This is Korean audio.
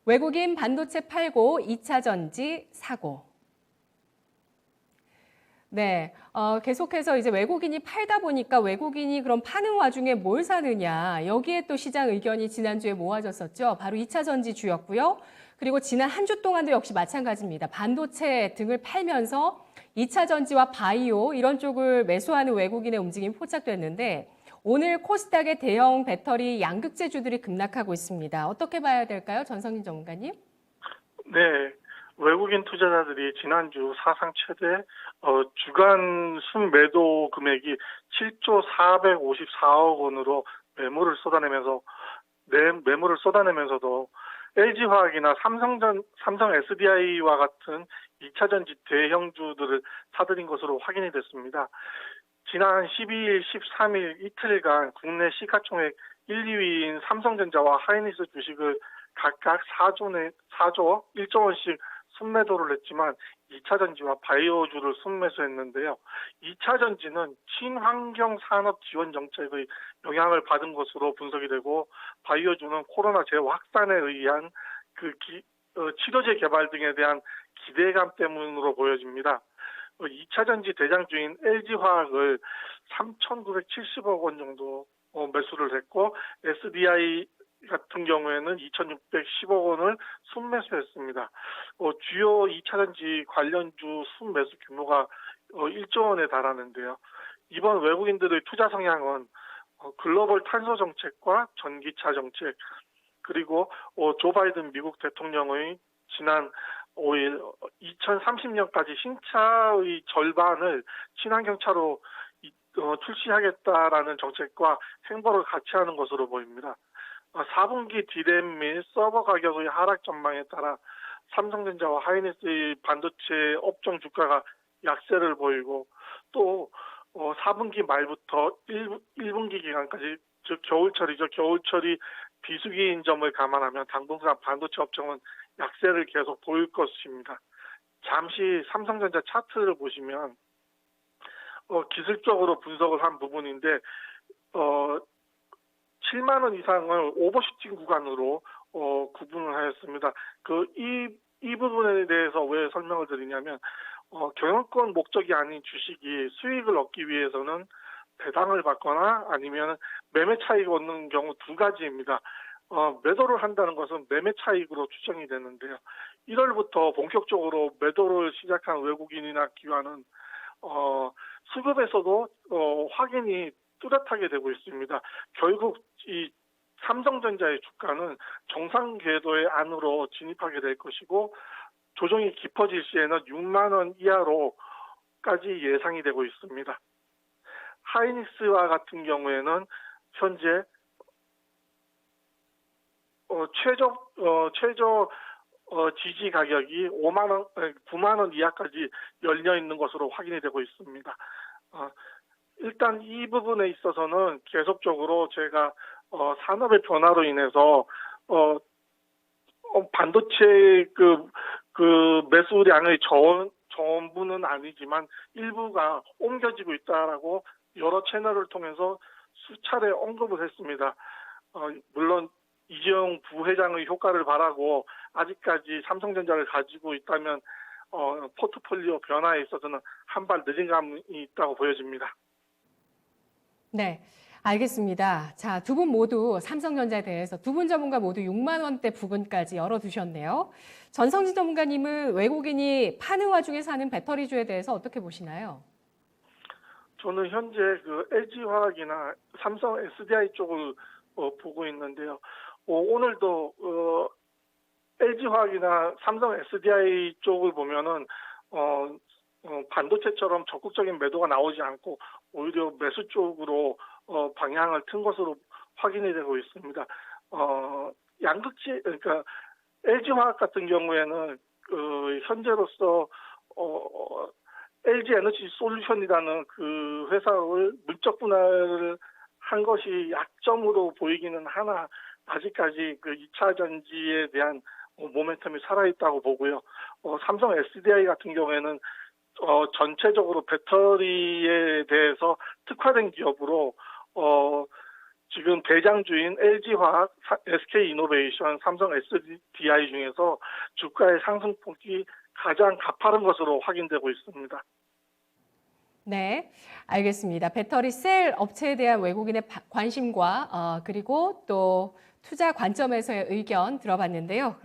외국인 반도체 팔고 2차 전지 사고. 네, 계속해서 이제 외국인이 팔다 보니까 외국인이 그럼 파는 와중에 뭘 사느냐. 여기에 또 시장 의견이 지난주에 모아졌었죠. 바로 2차 전지 주였고요. 그리고 지난 한 주 동안도 역시 마찬가지입니다. 반도체 등을 팔면서 2차 전지와 바이오 이런 쪽을 매수하는 외국인의 움직임이 포착됐는데 오늘 코스닥의 대형 배터리 양극재주들이 급락하고 있습니다. 어떻게 봐야 될까요? 전성진 전문가님? 네, 외국인 투자자들이 지난주 사상 최대 주간 순매도 금액이 7조 454억 원으로 매물을 쏟아내면서도 LG화학이나 삼성 SDI와 같은 2차 전지 대형주들을 사들인 것으로 확인이 됐습니다. 지난 12일, 13일 이틀간 국내 시가총액 1, 2위인 삼성전자와 하이닉스 주식을 각각 4조 1조 원씩 순매도를 했지만 2차 전지와 바이오주를 순매수했는데요. 2차 전지는 친환경 산업 지원 정책의 영향을 받은 것으로 분석이 되고 바이오주는 코로나 재확산에 의한 치료제 개발 등에 대한 기대감 때문으로 보여집니다. 2차 전지 대장주인 LG화학을 3,970억 원 정도 매수를 했고 SDI 같은 경우에는 2,610억 원을 순매수했습니다. 주요 2차 전지 관련주 순매수 규모가 1조 원에 달하는데요. 이번 외국인들의 투자 성향은 글로벌 탄소 정책과 전기차 정책, 그리고 조 바이든 미국 대통령의 지난 5일 2030년까지 신차의 절반을 친환경차로 출시하겠다라는 정책과 행보를 같이 하는 것으로 보입니다. 4분기 디램 및 서버 가격의 하락 전망에 따라 삼성전자와 하이닉스의 반도체 업종 주가가 약세를 보이고 또 4분기 말부터 1분기 기간까지 즉 겨울철이죠. 겨울철이 비수기인 점을 감안하면 당분간 반도체 업종은 약세를 계속 보일 것입니다. 잠시 삼성전자 차트를 보시면 기술적으로 분석을 한 부분인데 7만 원 이상을 오버슈팅 구간으로 구분을 하였습니다. 이 부분에 대해서 왜 설명을 드리냐면 경영권 목적이 아닌 주식이 수익을 얻기 위해서는 배당을 받거나 아니면 매매 차익을 얻는 경우 두 가지입니다. 매도를 한다는 것은 매매 차익으로 추정이 되는데요. 1월부터 본격적으로 매도를 시작한 외국인이나 기관은 수급에서도 확인이 뚜렷하게 되고 있습니다. 결국 이 삼성전자의 주가는 정상 궤도의 안으로 진입하게 될 것이고 조정이 깊어질 시에는 6만 원 이하로까지 예상이 되고 있습니다. 하이닉스와 같은 경우에는 현재 최저 지지 가격이 9만 원 이하까지 열려 있는 것으로 확인이 되고 있습니다. 일단 이 부분에 있어서는 계속적으로 제가 산업의 변화로 인해서 반도체 매수량의 전부는 아니지만 일부가 옮겨지고 있다라고 여러 채널을 통해서 수차례 언급을 했습니다. 물론 이재용 부회장의 효과를 바라고 아직까지 삼성전자를 가지고 있다면 포트폴리오 변화에 있어서는 한 발 늦은 감이 있다고 보여집니다. 네, 알겠습니다. 자, 두 분 모두 삼성전자에 대해서 두 분 전문가 모두 6만 원대 부근까지 열어두셨네요. 전성진 전문가님은 외국인이 파는 와중에 사는 배터리주에 대해서 어떻게 보시나요? 저는 현재 LG화학이나 삼성 SDI 쪽을 보고 있는데요. 오늘도 LG화학이나 삼성 SDI 쪽을 보면은 반도체처럼 적극적인 매도가 나오지 않고 오히려 매수 쪽으로 방향을 튼 것으로 확인이 되고 있습니다. 양극재 그러니까 LG화학 같은 경우에는 현재로서 LG 에너지 솔루션이라는 그 회사를 물적 분할을 한 것이 약점으로 보이기는 하나 아직까지 2차 전지에 대한 모멘텀이 살아있다고 보고요. 삼성 SDI 같은 경우에는 전체적으로 배터리에 대해서 특화된 기업으로 지금 대장주인 LG화학, SK이노베이션, 삼성 SDI 중에서 주가의 상승폭이 가장 가파른 것으로 확인되고 있습니다. 네, 알겠습니다. 배터리 셀 업체에 대한 외국인의 관심과 그리고 또 투자 관점에서의 의견 들어봤는데요.